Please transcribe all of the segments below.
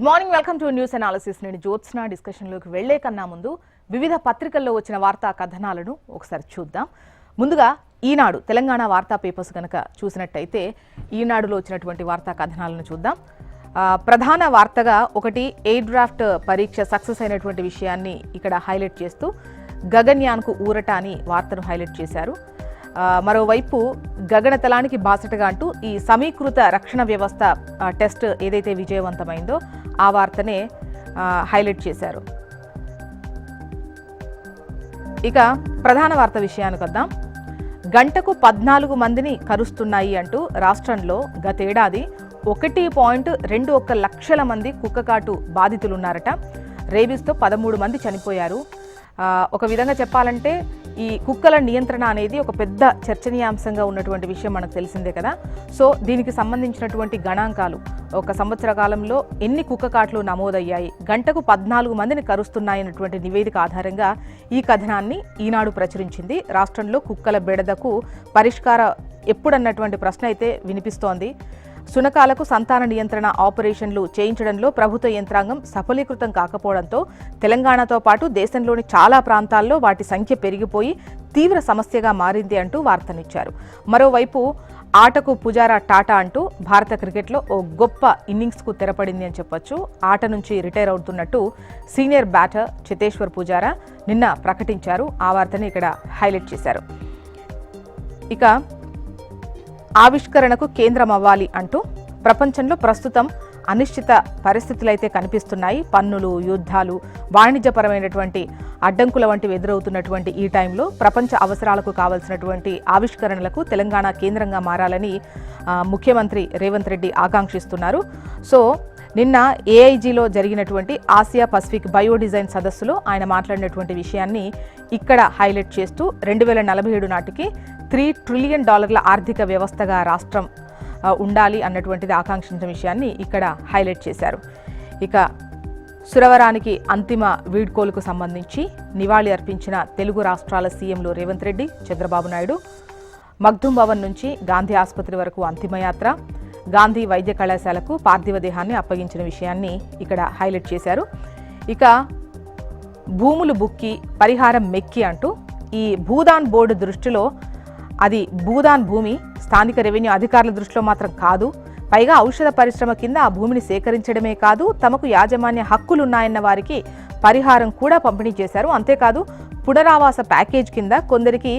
Good morning, welcome to news analysis. నేను జ్యోత్స్న. డిస్కషన్లోకి వెళ్లే కన్నా ముందు వివిధ పత్రికల్లో వచ్చిన వార్తా కథనాలను ఒకసారి చూద్దాం. ముందుగా ఈనాడు తెలంగాణ వార్తా పేపర్స్ కనుక చూసినట్టయితే ఈనాడులో వచ్చినటువంటి వార్తా కథనాలను చూద్దాం. ప్రధాన వార్తగా ఒకటి ఎయిర్ డ్రాఫ్ట్ పరీక్ష సక్సెస్ అయినటువంటి విషయాన్ని ఇక్కడ హైలైట్ చేస్తూ గగన్యాన్కు ఊరట అని వార్తను హైలైట్ చేశారు. మరోవైపు గగనతలానికి బాసటగా అంటూ ఈ సమీకృత రక్షణ వ్యవస్థ టెస్ట్ ఏదైతే విజయవంతమైందో ఆ వార్తనే హైలైట్ చేశారు. ఇక ప్రధాన వార్త విషయానికి వద్దాం. గంటకు 14 మందిని కరుస్తున్నాయి అంటూ రాష్ట్రంలో గతేడాది 1.21 లక్షల మంది కుక్కకాటు బాధితులున్నారట. రేబీస్తో 13 మంది చనిపోయారు. ఒక విధంగా చెప్పాలంటే ఈ కుక్కల నియంత్రణ అనేది ఒక పెద్ద చర్చనీయాంశంగా ఉన్నటువంటి విషయం మనకు తెలిసిందే కదా. సో దీనికి సంబంధించినటువంటి గణాంకాలు, ఒక సంవత్సర కాలంలో ఎన్ని కుక్క కాట్లు నమోదయ్యాయి, గంటకు 14 మందిని కరుస్తున్నాయన్నటువంటి నివేదిక ఆధారంగా ఈ కథనాన్ని ఈనాడు ప్రచురించింది. రాష్ట్రంలో కుక్కల బెడదకు పరిష్కారం ఎప్పుడన్నటువంటి ప్రశ్న అయితే వినిపిస్తోంది. శునకాలకు సంతాన నియంత్రణ ఆపరేషన్లు చేయించడంలో ప్రభుత్వ యంత్రాంగం సఫలీకృతం కాకపోవడంతో తెలంగాణతో పాటు దేశంలోని చాలా ప్రాంతాల్లో వాటి సంఖ్య పెరిగిపోయి తీవ్ర సమస్యగా మారింది అంటూ వార్తనిచ్చారు. మరోవైపు ఆటకు పుజారా టాటా అంటూ భారత క్రికెట్లో ఓ గొప్ప ఇన్నింగ్స్కు తెరపడింది అని చెప్పొచ్చు. ఆట నుంచి రిటైర్ అవుతున్నట్టు సీనియర్ బ్యాటర్ చేతేశ్వర్ పుజారా నిన్న ప్రకటించారు. ఆ వార్తని ఇక్కడ హైలైట్ చేశారు. ఇక ఆవిష్కరణకు కేంద్రం అవ్వాలి అంటూ ప్రపంచంలో ప్రస్తుతం అనిశ్చిత పరిస్థితులైతే కనిపిస్తున్నాయి. పన్నులు, యుద్ధాలు, వాణిజ్యపరమైనటువంటి అడ్డంకుల వంటివి ఎదురవుతున్నటువంటి ఈ టైంలో ప్రపంచ అవసరాలకు కావాల్సినటువంటి ఆవిష్కరణలకు తెలంగాణ కేంద్రంగా మారాలని ముఖ్యమంత్రి రేవంత్ రెడ్డి ఆకాంక్షిస్తున్నారు. సో నిన్న ఏఐజీలో జరిగినటువంటి ఆసియా పసిఫిక్ బయోడిజైన్ సదస్సులో ఆయన మాట్లాడినటువంటి విషయాన్ని ఇక్కడ హైలైట్ చేస్తూ 2047 నాటికి $3 ట్రిలియన్ ఆర్థిక వ్యవస్థగా రాష్ట్రం ఉండాలి అన్నటువంటిది ఆకాంక్షించిన విషయాన్ని ఇక్కడ హైలైట్ చేశారు. ఇక సురవరానికి అంతిమ వీడ్కోలుకు సంబంధించి నివాళి అర్పించిన తెలుగు రాష్ట్రాల సీఎంలు రేవంత్ రెడ్డి, చంద్రబాబు నాయుడు. మగ్దుం భవన్ నుంచి గాంధీ ఆసుపత్రి వరకు అంతిమయాత్ర, గాంధీ వైద్య కళాశాలకు పార్థివ దేహాన్ని అప్పగించిన విషయాన్ని ఇక్కడ హైలైట్ చేశారు. ఇక భూములు బుక్కి పరిహారం మెక్కి అంటూ ఈ భూదాన్ బోర్డు దృష్టిలో అది భూదాన్ భూమి స్థానిక రెవెన్యూ అధికారుల దృష్టిలో మాత్రం కాదు. పైగా ఔషధ పరిశ్రమ కింద ఆ భూమిని సేకరించడమే కాదు, తమకు యాజమాన్య హక్కులున్నాయన్న వారికి పరిహారం కూడా పంపిణీ చేశారు. అంతేకాదు పునరావాస ప్యాకేజ్ కింద కొందరికి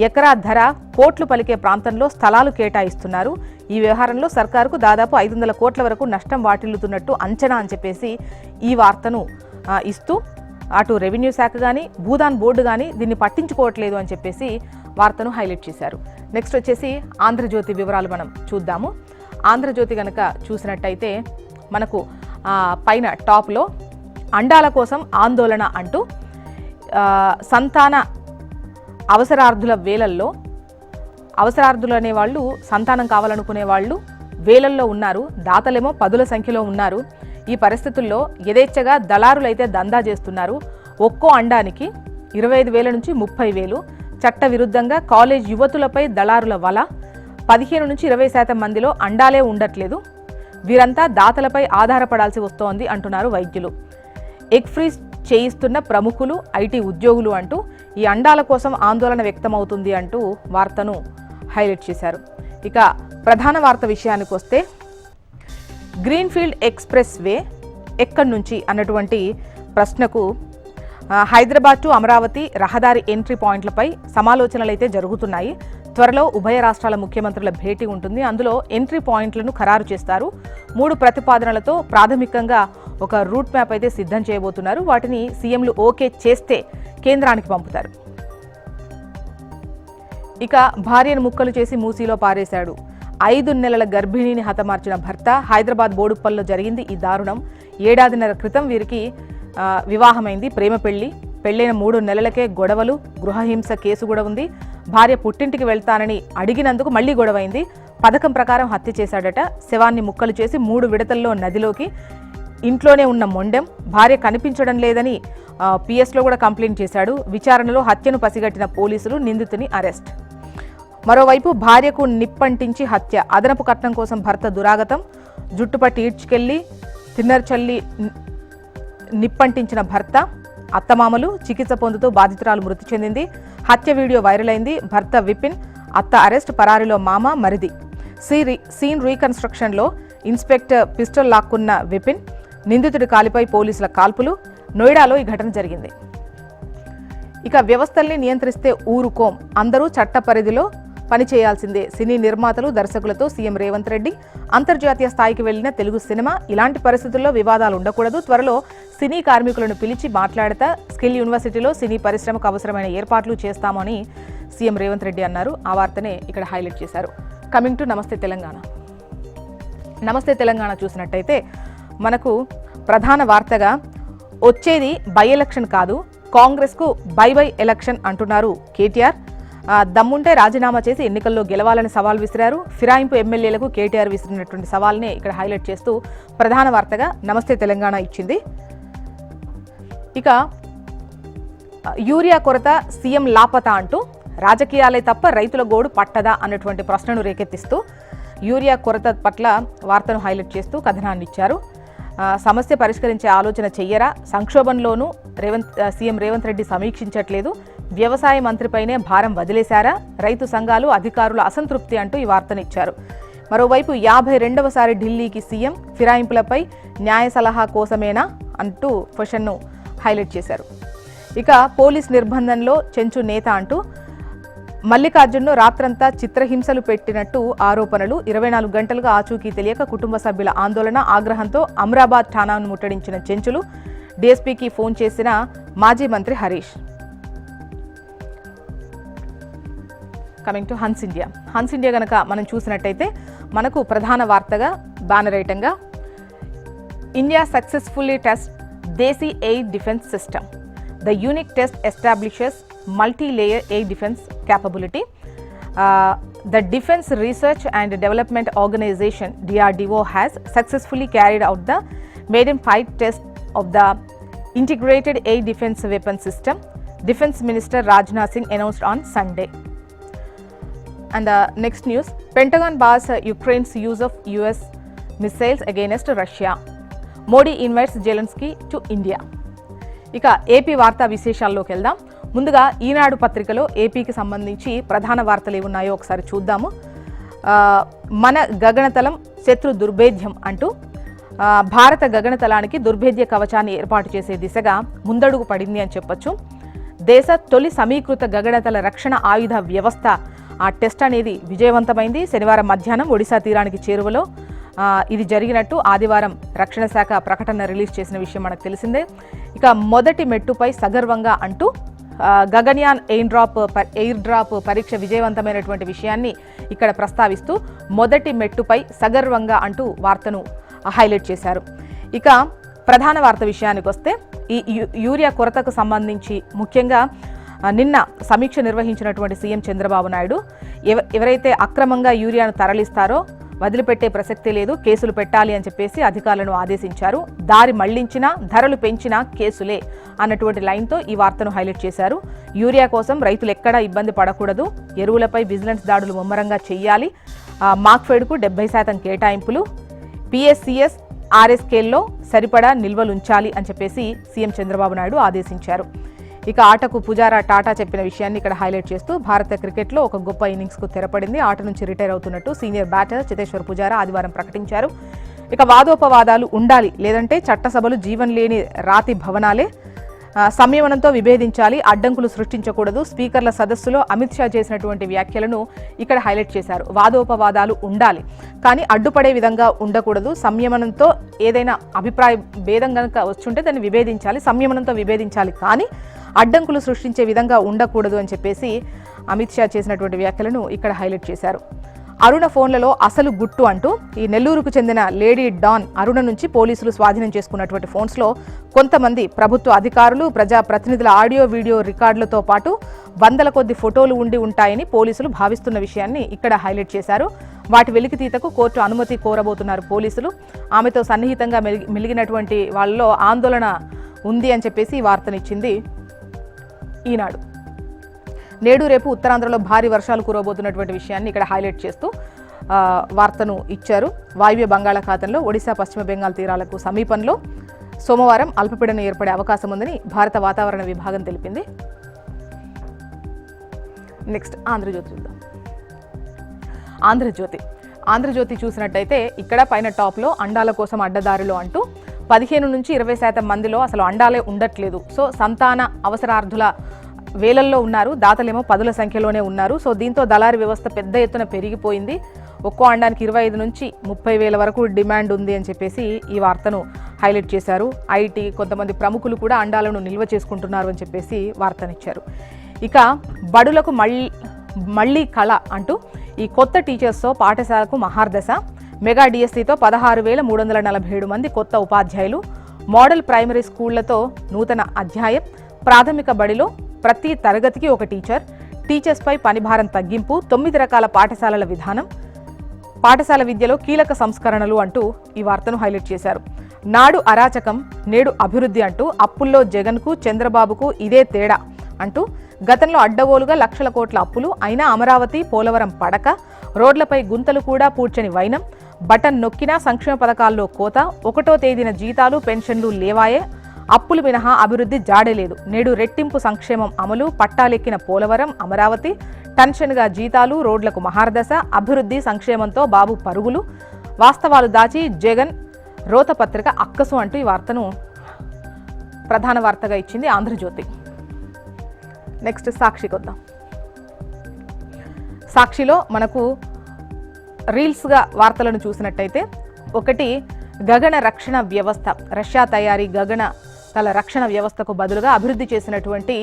ఎకరా ధర కోట్లు పలికే ప్రాంతంలో స్థలాలు కేటాయిస్తున్నారు. ఈ వ్యవహారంలో సర్కారుకు దాదాపు 500 కోట్ల వరకు నష్టం వాటిల్లుతున్నట్టు అంచనా అని చెప్పేసి ఈ వార్తను ఇస్తూ అటు రెవెన్యూ శాఖ కానీ భూదాన్ బోర్డు కానీ దీన్ని పట్టించుకోవట్లేదు అని చెప్పేసి వార్తను హైలైట్ చేశారు. నెక్స్ట్ వచ్చేసి ఆంధ్రజ్యోతి వివరాలు మనం చూద్దాము. ఆంధ్రజ్యోతి కనుక చూసినట్టయితే మనకు పైన టాప్లో అండాల కోసం ఆందోళన అంటూ సంతాన అవసరార్థుల వేలల్లో, అవసరార్థులు అనేవాళ్ళు సంతానం కావాలనుకునే వాళ్ళు వేలల్లో ఉన్నారు, దాతలేమో 10ల సంఖ్యలో ఉన్నారు. ఈ పరిస్థితుల్లో యథేచ్ఛగా దళారులైతే దందా చేస్తున్నారు. ఒక్కో అండానికి 25,000 నుంచి 30,000. చట్ట విరుద్ధంగా కాలేజ్ యువతులపై దళారుల వల. 15 నుంచి 20% మందిలో అండాలే ఉండట్లేదు. వీరంతా దాతలపై ఆధారపడాల్సి వస్తోంది అంటున్నారు వైద్యులు. ఎగ్ ఫ్రీజ్ చేయిస్తున్న ప్రముఖులు, ఐటీ ఉద్యోగులు అంటూ ఈ అండాల కోసం ఆందోళన వ్యక్తమవుతుంది అంటూ వార్తను హైలైట్ చేశారు. ఇక ప్రధాన వార్త విషయానికి వస్తే గ్రీన్ఫీల్డ్ ఎక్స్ప్రెస్ వే ఎక్కడి నుంచి అన్నటువంటి ప్రశ్నకు హైదరాబాద్ టు అమరావతి రహదారి ఎంట్రీ పాయింట్లపై సమాలోచనలు అయితే జరుగుతున్నాయి. త్వరలో ఉభయ రాష్ట్రాల ముఖ్యమంత్రుల భేటీ ఉంటుంది. అందులో ఎంట్రీ పాయింట్లను ఖరారు చేస్తారు. 3 ప్రతిపాదనలతో ప్రాథమికంగా ఒక రూట్ మ్యాప్ అయితే సిద్ధం చేయబోతున్నారు. వాటిని సీఎంలు ఓకే చేస్తే కేంద్రానికి పంపుతారు. ఇక భార్యను ముక్కలు చేసి మూసీలో పారేశాడు. 5 నెలల గర్భిణిని హతమార్చిన భర్త. హైదరాబాద్ బోడుప్పల్లో జరిగింది ఈ దారుణం. 1.5 ఏళ్ల క్రితం వీరికి వివాహమైంది, ప్రేమ పెళ్ళైన 3 నెలలకే గొడవలు, గృహహింస కేసు కూడా ఉంది. భార్య పుట్టింటికి వెళ్తానని అడిగినందుకు మళ్లీ గొడవైంది. పథకం ప్రకారం హత్య చేశాడట. శవాన్ని ముక్కలు చేసి 3 విడతల్లో నదిలోకి. ఇంట్లోనే ఉన్న మొండెం. భార్య కనిపించడం లేదని పిఎస్లో కూడా కంప్లైంట్ చేశాడు. విచారణలో హత్యను పసిగట్టిన పోలీసులు నిందితుని అరెస్ట్. మరోవైపు భార్యకు నిప్పంటించి హత్య. అదనపు కట్నం కోసం భర్త దురాగతం. జుట్టుపట్టి ఈడ్చుకెళ్లి తిన్నర్చల్లి నిప్పంటించిన భర్త, అత్తమామలు చికిత్స పొందుతూ బాధితురాలు మృతి చెందింది. హత్య వీడియో వైరల్ అయింది. భర్త విపిన్, అత్త అరెస్ట్, పరారీలో మామ, మరిది. సీన్ రీకన్స్ట్రక్షన్లో ఇన్స్పెక్టర్ పిస్టల్ లాక్కున్న విపిన్, నిందితుడి కాలిపై పోలీసుల కాల్పులు. నోయిడాలో ఈ ఘటన జరిగింది. ఇక వ్యవస్థల్ని నియంత్రిస్తే ఊరుకోం, అందరూ చట్ట పరిధిలో పనిచేయాల్సిందే. సినీ నిర్మాతలు, దర్శకులతో సీఎం రేవంత్ రెడ్డి. అంతర్జాతీయ స్థాయికి వెళ్లిన తెలుగు సినిమా. ఇలాంటి పరిస్థితుల్లో వివాదాలు ఉండకూడదు. త్వరలో సినీ కార్మికులను పిలిచి మాట్లాడతా. స్కిల్ యూనివర్సిటీలో సినీ పరిశ్రమకు అవసరమైన ఏర్పాట్లు చేస్తామని సీఎం రేవంత్ రెడ్డి అన్నారు. ఆ వార్తనే ఇక్కడ హైలైట్ చేశారు. కమింగ్ టు నమస్తే తెలంగాణ. నమస్తే తెలంగాణ చూసినట్టయితే మనకు ప్రధాన వార్తగా వచ్చేది బై ఎలక్షన్ కాదు, కాంగ్రెస్కు బై ఎలక్షన్ అంటున్నారు కేటీఆర్. దమ్ముంటే రాజీనామా చేసి ఎన్నికల్లో గెలవాలని సవాల్ విసిరారు. ఫిరాయింపు ఎమ్మెల్యేలకు కేటీఆర్ విసిరినటువంటి సవాల్నే ఇక్కడ హైలైట్ చేస్తూ ప్రధాన వార్తగా నమస్తే తెలంగాణ ఇచ్చింది. ఇక యూరియా కొరత, సీఎం లాపతా అంటూ రాజకీయాలే తప్ప రైతుల గోడు పట్టదా అన్నటువంటి ప్రశ్నను రేకెత్తిస్తూ యూరియా కొరత పట్ల వార్తను హైలైట్ చేస్తూ కథనాన్ని ఇచ్చారు. సమస్య పరిష్కరించే ఆలోచన చెయ్యరా, సంక్షోభంలోనూ సీఎం రేవంత్ రెడ్డి సమీక్షించట్లేదు, వ్యవసాయ మంత్రిపైనే భారం వదిలేశారా, రైతు సంఘాలు, అధికారుల అసంతృప్తి అంటూ ఈ వార్తనిచ్చారు. మరోవైపు 52వసారి ఢిల్లీకి సీఎం, ఫిరాయింపులపై న్యాయ సలహా కోసమేనా అంటూ క్వశ్చన్ను హైలైట్ చేశారు. ఇక పోలీస్ నిర్బంధంలో చెంచు నేత అంటూ మల్లికార్జున్ను రాత్రంతా చిత్రహింసలు పెట్టినట్టు ఆరోపణలు. 24 గంటలుగా ఆచూకీ తెలియక కుటుంబ సభ్యుల ఆందోళన, ఆగ్రహంతో అమ్రాబాద్ ఠాణాను ముట్టడించిన చెంచులు. డీఎస్పీకి ఫోన్ చేసిన మాజీ మంత్రి Harish. Coming to Hans India. Hans India గనక మనం చూసినట్టయితే మనకు ప్రధాన వార్తగా బ్యానర్ ఐటంగా ఇండియా సక్సెస్ఫుల్లీ టెస్ట్ దేశీ air defence system. The unique test establishes multi-layer air defense capability. The Defense Research and Development Organization DRDO has successfully carried out the maiden flight test of the integrated air defense weapon system, Defense Minister Rajnath Singh announced on Sunday. And the next news, Pentagon bars Ukraine's use of US missiles against Russia. Modi invites Zelensky to India. ఇక AP వార్తా విశేషాల్లోకి వెళ్దాం. ముందుగా ఈనాడు పత్రికలో ఏపీకి సంబంధించి ప్రధాన వార్తలు ఏమున్నాయో ఒకసారి చూద్దాము. మన గగనతలం శత్రు దుర్భేద్యం అంటూ భారత గగనతలానికి దుర్భేద్య కవచాన్ని ఏర్పాటు చేసే దిశగా ముందడుగు పడింది అని చెప్పొచ్చు. దేశ తొలి సమీకృత గగనతల రక్షణ ఆయుధ వ్యవస్థ ఆ టెస్ట్ అనేది విజయవంతమైంది. శనివారం మధ్యాహ్నం ఒడిశా తీరానికి చేరువలో ఇది జరిగినట్టు ఆదివారం రక్షణ శాఖ ప్రకటన రిలీజ్ చేసిన విషయం మనకు తెలిసిందే. ఇక మొదటి మెట్టుపై సగర్వంగా అంటూ గగన్యాన్ ఎయిర్ డ్రాప్ పరీక్ష విజయవంతమైనటువంటి విషయాన్ని ఇక్కడ ప్రస్తావిస్తూ మొదటి మెట్టుపై సగర్వంగా అంటూ వార్తను హైలైట్ చేశారు. ఇక ప్రధాన వార్త విషయానికి వస్తే ఈ యూరియా కొరతకు సంబంధించి ముఖ్యంగా నిన్న సమీక్ష నిర్వహించినటువంటి సీఎం చంద్రబాబు నాయుడు ఎవరైతే అక్రమంగా యూరియాను తరలిస్తారో వదిలిపెట్టే ప్రసక్తే లేదు, కేసులు పెట్టాలి అని చెప్పేసి అధికారులను ఆదేశించారు. దారి మళ్లించినా, ధరలు పెంచినా కేసులే అన్నటువంటి లైన్తో ఈ వార్తను హైలైట్ చేశారు. యూరియా కోసం రైతులు ఎక్కడా ఇబ్బంది పడకూడదు, ఎరువులపై విజిలెన్స్ దాడులు ముమ్మరంగా చేయాలి, మార్క్ఫెడ్కు 70% కేటాయింపులు, పిఎస్సిఎస్ ఆర్ఎస్కేల్లో సరిపడా నిల్వలుంచాలి అని చెప్పేసి సీఎం చంద్రబాబు నాయుడు ఆదేశించారు. ఇక ఆటకు పుజారా టాటా చెప్పిన విషయాన్ని ఇక్కడ హైలైట్ చేస్తూ భారత క్రికెట్లో ఒక గొప్ప ఇన్నింగ్స్కు తెరపడింది. ఆట నుంచి రిటైర్ అవుతున్నట్టు సీనియర్ బ్యాటర్ చితేశ్వర్ పుజారా ఆదివారం ప్రకటించారు. ఇక వాదోపవాదాలు ఉండాలి, లేదంటే చట్టసభలు జీవం లేని రాతి భవనాలే, సంయమనంతో విభేదించాలి, అడ్డంకులు సృష్టించకూడదు. స్పీకర్ల సదస్సులో అమిత్ షా చేసినటువంటి వ్యాఖ్యలను ఇక్కడ హైలైట్ చేశారు. వాదోపవాదాలు ఉండాలి, కానీ అడ్డుపడే విధంగా ఉండకూడదు. సంయమనంతో ఏదైనా అభిప్రాయ భేదం కనుక వచ్చుంటే దాన్ని విభేదించాలి, సంయమనంతో విభేదించాలి, కానీ అడ్డంకులు సృష్టించే విధంగా ఉండకూడదు అని చెప్పేసి అమిత్ షా చేసినటువంటి వ్యాఖ్యలను ఇక్కడ హైలైట్ చేశారు. అరుణ ఫోన్లలో అసలు గుట్టు అంటూ ఈ నెల్లూరుకు చెందిన లేడీ డాన్ అరుణ నుంచి పోలీసులు స్వాధీనం చేసుకున్నటువంటి ఫోన్స్లో కొంతమంది ప్రభుత్వ అధికారులు, ప్రజా ప్రతినిధుల ఆడియో వీడియో రికార్డులతో పాటు వందల కొద్ది ఫోటోలు ఉండి ఉంటాయని పోలీసులు భావిస్తున్న విషయాన్ని ఇక్కడ హైలైట్ చేశారు. వాటి వెలికితీతకు కోర్టు అనుమతి కోరబోతున్నారు పోలీసులు. ఆమెతో సన్నిహితంగా మెలిగినటువంటి వాళ్ళలో ఆందోళన ఉంది అని చెప్పేసి ఈ వార్తనిచ్చింది ఈనాడు. నేడు రేపు ఉత్తరాంధ్రలో భారీ వర్షాలు కురవబోతున్నటువంటి విషయాన్ని ఇక్కడ హైలైట్ చేస్తూ వార్తను ఇచ్చారు. వాయువ్య బంగాళాఖాతంలో ఒడిశా పశ్చిమ బెంగాల్ తీరాలకు సమీపంలో సోమవారం అల్పపీడనం ఏర్పడే అవకాశం ఉందని భారత వాతావరణ విభాగం తెలిపింది. నెక్స్ట్ ఆంధ్రజ్యోతి చూద్దాం. ఆంధ్రజ్యోతి చూసినట్టయితే ఇక్కడ పైన టాప్లో అండాల కోసం అడ్డదారులు అంటూ 15 నుంచి 20% మందిలో అసలు అండాలే ఉండట్లేదు. సో సంతాన అవసరార్థుల వేలల్లో ఉన్నారు, దాతలేమో పదుల సంఖ్యలోనే ఉన్నారు. సో దీంతో దళారీ వ్యవస్థ పెద్ద ఎత్తున పెరిగిపోయింది. ఒక్కో అండానికి 25 నుంచి 30,000 వరకు డిమాండ్ ఉంది అని చెప్పేసి ఈ వార్తను హైలైట్ చేశారు. ఐటీ కొంతమంది ప్రముఖులు కూడా అండాలను నిల్వ చేసుకుంటున్నారు అని చెప్పేసి వార్తనిచ్చారు. ఇక బడులకు మళ్ళీ కళ అంటూ ఈ కొత్త టీచర్స్తో పాఠశాలకు మహార్దశ. మెగా డిఎస్సితో 16,347 మంది కొత్త ఉపాధ్యాయులు. మోడల్ ప్రైమరీ స్కూళ్లతో నూతన అధ్యాయం. ప్రాథమిక బడిలో ప్రతి తరగతికి ఒక టీచర్స్పై పనిభారం తగ్గింపు. 9 రకాల పాఠశాలల విధానం. పాఠశాల విద్యలో కీలక సంస్కరణలు అంటూ ఈ వార్తను హైలైట్ చేశారు. నాడు అరాచకం నేడు అభివృద్ధి అంటూ అప్పుల్లో జగన్కు చంద్రబాబుకు ఇదే తేడా అంటూ గతంలో అడ్డగోలుగా లక్షల కోట్ల అప్పులు అయినా అమరావతి పోలవరం పడక, రోడ్లపై గుంతలు కూడా పూడ్చని వైనం, బటన్ నొక్కినా సంక్షేమ పథకాల్లో కోత, 1వ తేదీన జీతాలు పెన్షన్లు లేవాయే, అప్పులు మినహా అభివృద్ధి జాడలేదు. నేడు రెట్టింపు సంక్షేమం అమలు, పట్టాలెక్కిన పోలవరం అమరావతి, టెన్షన్గా జీతాలు, రోడ్లకు మహార్దశ, అభివృద్ధి సంక్షేమంతో బాబు పరుగులు, వాస్తవాలు దాచి జగన్ రోతపత్రిక అక్కసు అంటూ ఈ వార్తను ప్రధాన వార్తగా ఇచ్చింది ఆంధ్రజ్యోతి. నెక్స్ట్ సాక్షికి వద్దాం. సాక్షిలో మనకు రీల్స్గా వార్తలను చూసినట్టయితే ఒకటి గగన రక్షణ వ్యవస్థ, రష్యా తయారీ గగన తల రక్షణ వ్యవస్థకు బదులుగా అభివృద్ధి చేసినటువంటి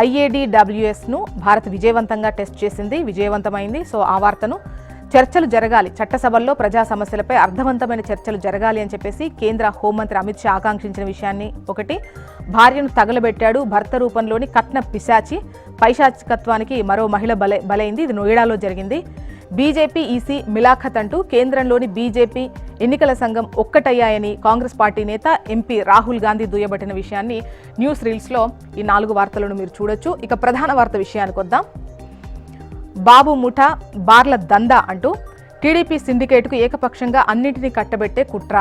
IADWSను భారత్ విజయవంతంగా టెస్ట్ చేసింది, విజయవంతమైంది. సో ఆ వార్తను చర్చలు జరగాలి, చట్టసభల్లో ప్రజా సమస్యలపై అర్థవంతమైన చర్చలు జరగాలి అని చెప్పేసి కేంద్ర హోంమంత్రి అమిత్ షా ఆకాంక్షించిన విషయాన్ని ఒకటి. భార్యను తగలబెట్టాడు భర్త రూపంలోని కట్న పిశాచి, పైశాచికత్వానికి మరో మహిళ బలైంది. ఇది నోయిడాలో జరిగింది. బీజేపీ ఈసీ మిలాఖత్ అంటూ కేంద్రంలోని బీజేపీ ఎన్నికల సంఘం ఒక్కటయ్యాయని కాంగ్రెస్ పార్టీ నేత ఎంపీ రాహుల్ గాంధీ దుయ్యబట్టిన విషయాన్ని న్యూస్ రీల్స్లో ఈ 4 వార్తలను మీరు చూడొచ్చు. ఇక ప్రధాన వార్త విషయానికి వద్దాం. బాబు ముఠా బార్ల దందా అంటూ టీడీపీ సిండికేట్కు ఏకపక్షంగా అన్నింటినీ కట్టబెట్టే కుట్ర,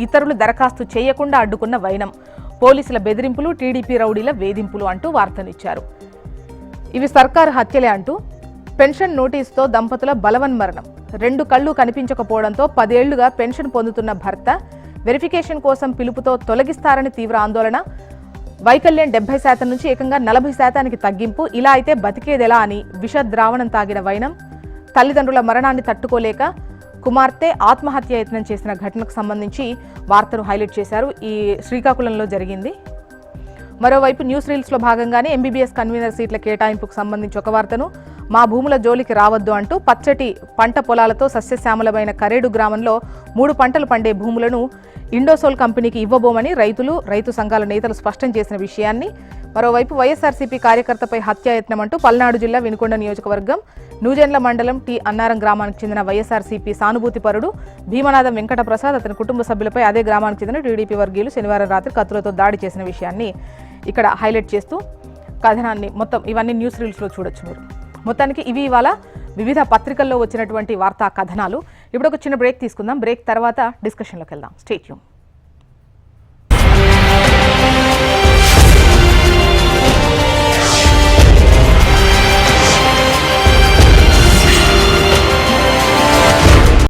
ఇతరులు దరఖాస్తు చేయకుండా అడ్డుకున్న వైనం, పోలీసుల బెదిరింపులు, టీడీపీ రౌడీల వేధింపులు అంటూ వార్తనిచ్చారు. ఇవి సర్కారు హత్యలే అంటూ పెన్షన్ నోటీసుతో దంపతుల బలవన్మరణం. 2 కళ్ళు కనిపించకపోవడంతో 10 ఏళ్లుగా పెన్షన్ పొందుతున్న భర్త వెరిఫికేషన్ కోసం పిలుపుతో తొలగిస్తారని తీవ్ర ఆందోళన. వైకల్యం 70% నుంచి ఏకంగా 40%కి తగ్గింపు. ఇలా అయితే బతికేదెలా అని విష ద్రావణం తాగిన వైనం. తల్లిదండ్రుల మరణాన్ని తట్టుకోలేక కుమార్తె ఆత్మహత్య యత్నం చేసిన ఘటనకు సంబంధించి వార్తను హైలైట్ చేశారు. ఈ శ్రీకాకుళంలో జరిగింది. మరోవైపు న్యూస్ రీల్స్లో భాగంగానే ఎంబీబీఎస్ కన్వీనర్ సీట్ల కేటాయింపుకు సంబంధించి ఒక వార్తను, మా భూముల జోలికి రావద్దు అంటూ పచ్చటి పంట పొలాలతో సస్యశ్యామలమైన కరేడు గ్రామంలో 3 పంటలు పండే భూములను ఇండోసోల్ కంపెనీకి ఇవ్వబోమని రైతు సంఘాల నేతలు స్పష్టం చేసిన విషయాన్ని. మరోవైపు వైఎస్ఆర్సీపీ కార్యకర్తపై హత్యాయత్నం అంటూ పల్నాడు జిల్లా వినుకొండ నియోజకవర్గం నూజెండ్ల మండలం టి అన్నారం గ్రామానికి చెందిన వైఎస్ఆర్సీపీ సానుభూతిపరుడు భీమనాథం వెంకటప్రసాద్, అతని కుటుంబ సభ్యులపై అదే గ్రామానికి చెందిన టీడీపీ వర్గీయులు శనివారం రాత్రి కత్తులతో దాడి చేసిన విషయాన్ని ఇక్కడ హైలైట్ చేస్తూ కథనాన్ని మొత్తం ఇవన్నీ న్యూస్ రీల్స్లో చూడొచ్చు మీరు. మొత్తానికి ఇవి ఇవాళ వివిధ పత్రికల్లో వచ్చినటువంటి వార్తా కథనాలు. ఇప్పుడు ఒక చిన్న బ్రేక్ తీసుకుందాం. బ్రేక్ తర్వాత డిస్కషన్లోకి వెళ్దాం. Stay tune.